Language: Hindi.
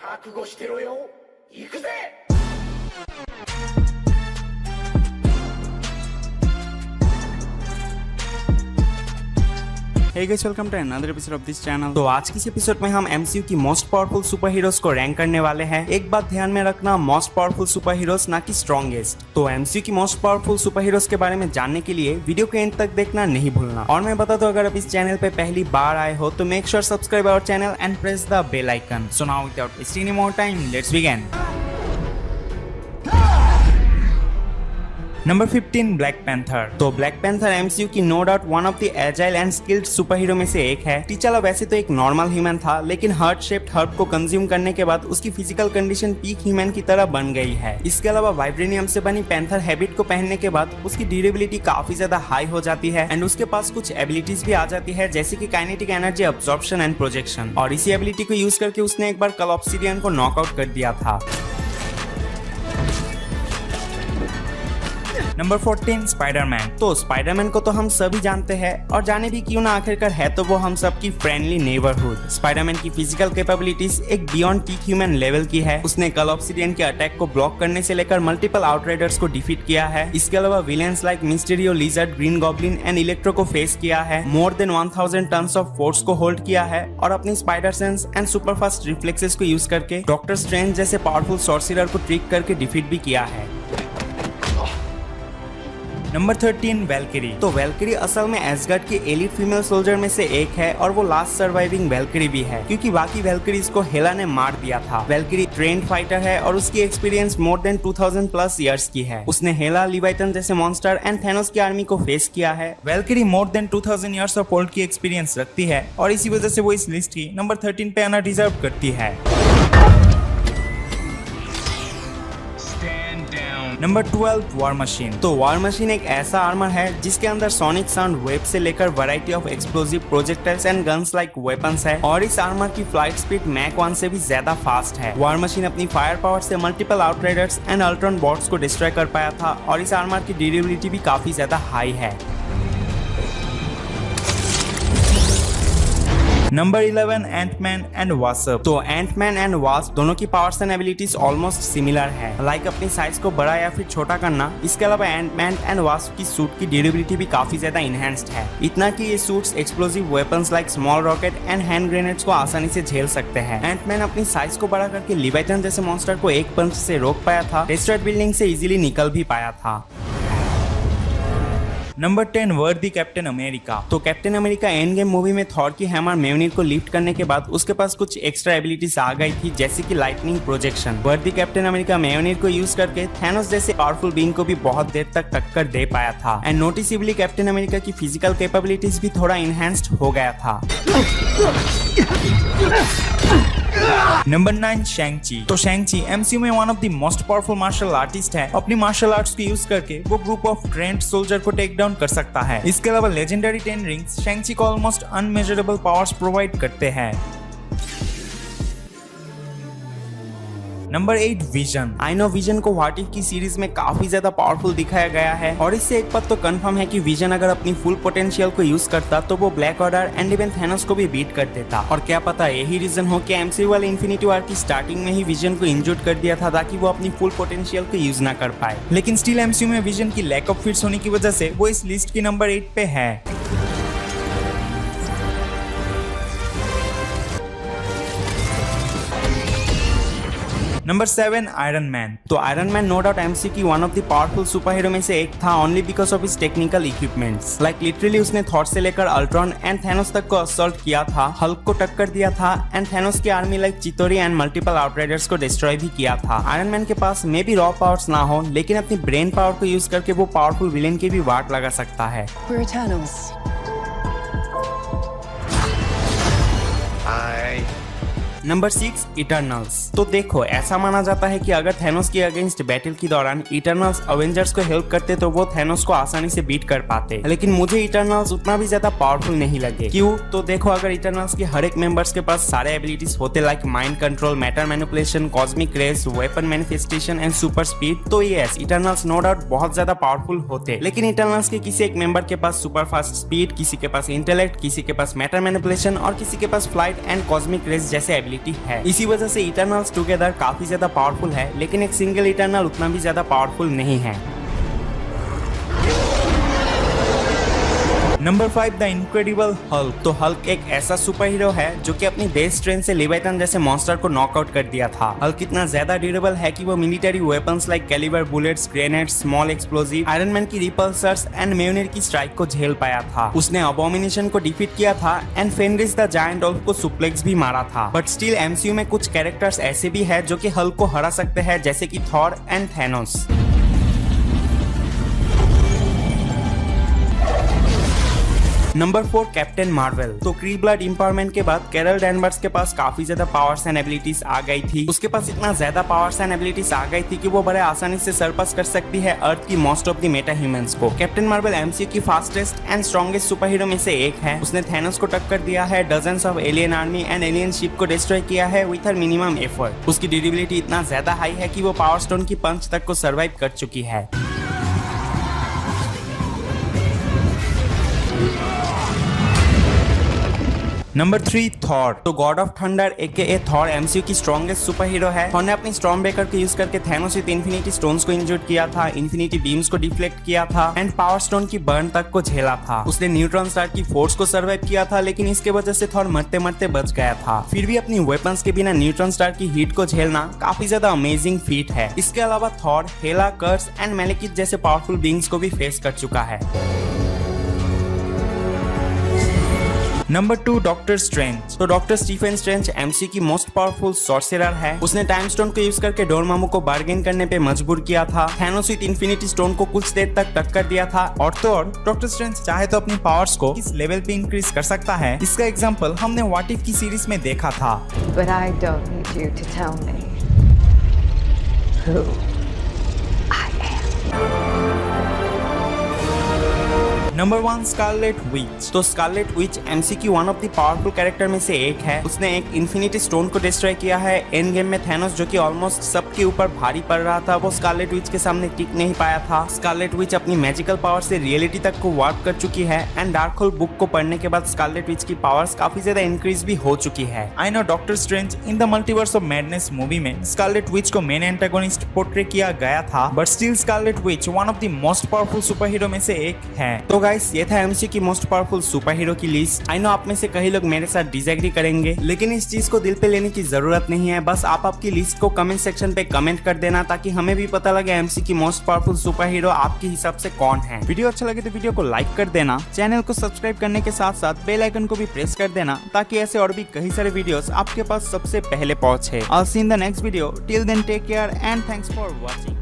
覚悟してろよ。行くぜ。Hey guys, welcome to another episode of this channel। तो आज की इस एपिसोड में हम MCU की मोस्ट पावरफुल सुपर हीरोज को रैंक करने वाले हैं। एक बात ध्यान में रखना, मोस्ट पावरफुल सुपर हीरोज ना कि स्ट्रॉन्गेस्ट। तो MCU की मोस्ट पावरफुल सुपर हीरोज के बारे में जानने के लिए वीडियो के एंड तक देखना नहीं भूलना। और मैं बता दूं, अगर आप इस चैनल पे पहली बार आए हो तो make sure subscribe our channel and press the bell icon. So now without wasting any more time, let's begin. Number 15 Black Panther. तो ब्लैक पैंथर MCU की no doubt one of the agile and skilled super hero में से एक है। टीचाला वैसे तो एक नॉर्मल ह्यूमन था, लेकिन हार्ट शेप्ड हर्ब को कंज्यूम करने के बाद उसकी फिजिकल कंडीशन पीक ह्यूमन की तरह बन गई है। इसके अलावा वाइब्रेनियम से बनी पैंथर हैबिट को पहनने के बाद उसकी ड्यूरेबिलिटी काफी ज्यादा हाई हो जाती है एंड उसके पास कुछ एबिलिटीज भी आ जाती है, जैसे कि kinetic energy absorption and projection. और इसी एबिलिटी को यूज करके उसने एक बार कल ऑब्सिडियन को नॉकआउट कर दिया था। Number 14 Spiderman. तो स्पाइडरमैन को तो हम सभी जानते हैं, और जाने भी क्यों ना, आखिरकार है तो वो हम सबकी फ्रेंडली नेबरहुड। स्पाइडरमैन की फिजिकल कैपेबिलिटीज एक बियॉन्ड पीक ह्यूमन लेवल की है। उसने कल ऑब्सिडियन के अटैक को ब्लॉक करने से लेकर मल्टीपल आउटराइडर्स को डिफीट किया है। इसके अलावा villains like Mysterio, Lizard, Green Goblin and Electro को फेस किया है। More than 1000 tons of force को होल्ड किया है, और अपनी spider sense and super fast reflexes को यूज करके डॉक्टर स्ट्रेंज जैसे पावरफुल सॉर्सिरर को ट्रिक करके डिफीट भी किया है। Number 13 Valkyrie. तो वैल्किरी असल में एसगार्ड की एलिट फीमेल सोल्जर में से एक है, और वो लास्ट सर्वाइविंग वैल्किरी भी है, क्योंकि बाकी वैल्किरीज को हेला ने मार दिया था। वैल्किरी ट्रेंड फाइटर है और उसकी experience more than 2000 plus years की है। उसने हेला, लिवाइटन जैसे मॉन्स्टर एंड थैनोस की आर्मी को फेस किया है। Valkyrie more than 2000 years of old की एक्सपीरियंस रखती है, और इसी वजह से वो इस लिस्ट की नंबर 13 पे आना डिजर्व करती है। Number 12 war machine. तो वॉर मशीन एक ऐसा आर्मर है जिसके अंदर सोनिक साउंड वेब से लेकर variety of explosive projectiles and guns like weapons है, और इस आर्मर की फ्लाइट स्पीड मैक 1 से भी ज्यादा फास्ट है। वॉर मशीन अपनी फायर पावर से multiple Outriders and Ultron bots को डिस्ट्रॉय कर पाया था, और इस आर्मर की ड्यूरेबिलिटी भी काफी ज्यादा हाई है। Number 11 Ant Man and Wasp. तो एंटमैन एंड वास्प दोनों की powers and abilities almost similar है, लाइक अपनी साइज को बड़ा या फिर छोटा करना। इसके अलावा एंटमैन एंड वास्प की सूट की ड्यूरेबिलिटी भी काफी ज्यादा इनहेंस्ड है, इतना कि ये suits explosive weapons like small rocket and hand grenades को आसानी से झेल सकते हैं। एंटमैन अपनी साइज को बड़ा करके लिवाइटन जैसे मॉन्स्टर को एक पंच से रोक पाया था, डिस्ट्रॉयड बिल्डिंग से इजीली निकल भी पाया था। नंबर 10 वर्दी कैप्टन अमेरिका। तो captain America end game movie में थॉर की हैमर म्योनिर को लिफ्ट करने के बाद उसके पास कुछ एक्स्ट्रा एबिलिटीज आ गई थी, जैसे कि लाइटनिंग प्रोजेक्शन। वर्दी कैप्टन अमेरिका म्योनिर को यूज करके थैनोस जैसे पावरफुल बीइंग को भी बहुत देर तक टक्कर दे पाया था, एंड नोटिसेबली कैप्टन अमेरिका की फिजिकल कैपेबिलिटीज भी थोड़ा इनहेंस्ड हो गया था। Number 9 Shang-Chi. तो शैंग-ची MCU में one of the most powerful martial artist है। अपनी मार्शल आर्ट्स को यूज करके वो ग्रुप ऑफ ट्रेंड सोल्जर को टेक डाउन कर सकता है। इसके अलावा लेजेंडरी 10 रिंग्स शैंग-ची को ऑलमोस्ट अनमेजरेबल पावर्स प्रोवाइड करते हैं। Number 8 vision. I know vision को व्हाट इफ की सीरीज में काफी ज्यादा पावरफुल दिखाया गया है, और इससे एक बात तो कंफर्म है कि विजन अगर अपनी फुल पोटेंशियल को यूज करता तो वो black order and even Thanos को भी बीट कर देता। और क्या पता यही रीजन हो कि MCU वाले इन्फिनिटी वॉर की स्टार्टिंग में ही विजन को इंजर्ड कर दिया था, ताकि वो अपनी फुल पोटेंशियल को यूज ना कर पाए। लेकिन स्टिल MCU में विजन की लैक ऑफ फिट्स होने की वजह से वो इस लिस्ट की नंबर 8 पे है। Number 7 Iron Man. तो Iron Man no doubt MCU की one of the powerful super hero में से एक था, only because of his technical equipments. Like literally उसने थॉर से लेकर अल्ट्रॉन एंड थैनोस तक को असॉल्ट किया था, हल्क को टक्कर दिया था, एंड थैनोस की army like Chitauri and multiple outriders को डिस्ट्रॉय भी किया था। आयरन मैन के पास मे बी रॉ पावर्स ना हो, लेकिन अपनी ब्रेन पावर को यूज करके वो पावरफुल विलेन की भी वाट लगा सकता है। Number 6 Eternals. तो देखो, ऐसा माना जाता है कि अगर थैनोस के अगेंस्ट बैटल के दौरान इटर्नल्स अवेंजर्स को हेल्प करते तो वो थैनोस को आसानी से बीट कर पाते, लेकिन मुझे इटर्नल्स उतना भी ज्यादा पावरफुल नहीं लगे। क्यों? तो देखो, अगर इटर्नल्स के हर एक मेंबर्स के पास सारे एबिलिटीज होते like mind control, matter manipulation, cosmic rays, weapon manifestation and super speed, तो यस, इटर्नल्स नो डाउट बहुत ज्यादा पावरफुल होते। लेकिन इटर्नल्स के किसी एक मेंबर के पास सुपर फास्ट स्पीड, किसी के पास इंटेलेक्ट, किसी के पास मैटर मैनिपुलेशन और किसी के पास फ्लाइट एंड कॉस्मिक रेस जैसे एबिलिटी एबिलिटी है। इसी वजह से इटर्नल्स टुगेदर काफी ज्यादा पावरफुल है, लेकिन एक सिंगल इटर्नल उतना भी ज्यादा पावरफुल नहीं है। Number 5 the incredible Hulk. तो हल्क एक ऐसा सुपर हीरो है जो कि अपनी बेस स्ट्रेंथ से लेविथन जैसे मॉन्स्टर को नॉकआउट कर दिया था। हल्क इतना ज्यादा ड्यूरेबल है कि वो military weapons like calibre bullets, grenades, small explosive, Iron Man की रिपल्सर्स एंड म्योनिर की स्ट्राइक को झेल पाया था। उसने अबोमिनेशन को डिफीट किया था एंड फेनरिस द जायंट वुल्फ को सुप्लेक्स भी मारा था। बट स्टिल एमसीयू में कुछ कैरेक्टर्स ऐसे भी है जो कि हल्क को हरा सकते हैं, जैसे कि Thor and Thanos. Number 4 captain Marvel. तो क्री ब्लड एम्पावरमेंट के बाद कैरल डैनवर्स के पास काफी ज्यादा पावर्स एंड एबिलिटीज आ गई थी। उसके पास इतना ज्यादा पावर्स एंड एबिलिटीज आ गई थी कि वो बड़े आसानी से सरपास कर सकती है अर्थ की most of the Meta humans को। कैप्टन मार्वल एमसीयू की fastest and strongest super hero में से एक है। उसने थैनोस को टक्कर दिया है, dozens of alien army and alien ship को डिस्ट्रॉय किया है विथ हर मिनिमम एफर्ट। उसकी ड्यूरेबिलिटी इतना ज्यादा हाई है कि वो पावर स्टोन की पंच तक को सर्वाइव कर चुकी है। Number 3 Thor. तो god of thunder AKA Thor एमसीयू की स्ट्रॉन्गेस्ट सुपर हीरो है। थॉर ने अपनी स्टॉर्म ब्रेकर को यूज करके थैनोस विद इंफिनिटी स्टोन्स को इंजर्ड किया था, इंफिनिटी बीम्स को डिफ्लेक्ट किया था एंड पावर स्टोन की बर्न तक को झेला था। उसने न्यूट्रॉन स्टार की फोर्स को सर्वाइव किया था, लेकिन इसके वजह से थॉर मरते मरते बच गया था। फिर भी अपनी वेपन्स के बिना न्यूट्रॉन स्टार की हीट को झेलना काफी ज्यादा अमेजिंग फीट है। इसके अलावा थॉर हेला, कर्स एंड मैलेकिथ जैसे पावरफुल बीइंग्स को भी फेस कर चुका है। Number 2 doctor strange. तो डॉक्टर स्टीफन स्ट्रेंज एमसीयू की मोस्ट पावरफुल सॉर्सरर है। उसने टाइम स्टोन को यूज करके डोरमामू को बार्गेन करने पे मजबूर किया था। थैनोस विद इंफिनिटी स्टोन को कुछ देर तक टक्कर दिया था। और तो और डॉक्टर स्ट्रेंज चाहे तो अपनी पावर्स को इस लेवल पे इंक्रीज कर सकता है। इसका एग्जांपल हमने व्हाट इफ की सीरीज में देखा था। But I don't need you to tell me who I am. Number 1 Scarlet Witch. तो स्कारलेट विच एमसीयू की one of the powerful character में से एक है। उसने एक इंफिनिटी स्टोन को डिस्ट्रॉय किया है। एंड गेम में थैनोस जो कि ऑलमोस्ट सबके ऊपर भारी पड़ रहा था, वो स्कारलेट विच के सामने टिक नहीं पाया था। स्कारलेट विच अपनी मैजिकल पावर से रियलिटी तक को वार्प कर चुकी है एंड डार्क होल बुक को पढ़ने के बाद स्कारलेट विच की पावर्स काफी ज्यादा इंक्रीज भी हो चुकी है। I know doctor strange in the multiverse of madness movie में स्कारलेट विच को मेन एंटागोनिस्ट पोर्ट्रे किया गया था, but still Scarlet which one of the most powerful super hero में से एक है। तो गाइस ये था एमसीयू की मोस्ट पावरफुल सुपर हीरो की लिस्ट। आई नो आप में से कई लोग मेरे साथ डिसएग्री करेंगे, लेकिन इस चीज को दिल पे लेने की जरूरत नहीं है। बस आप आपकी लिस्ट को कमेंट सेक्शन पे कमेंट कर देना, ताकि हमें भी पता लगे एमसीयू की मोस्ट पावरफुल सुपर हीरो आपके हिसाब से कौन है। वीडियो अच्छा लगे तो वीडियो को लाइक कर देना, चैनल को सब्सक्राइब करने के साथ साथ बेल आइकन को भी प्रेस कर देना, ताकि ऐसे और भी कई सारे वीडियोस आपके पास सबसे पहले पहुंचे। I'll see you in the next video. Till then, take care and thanks for watching.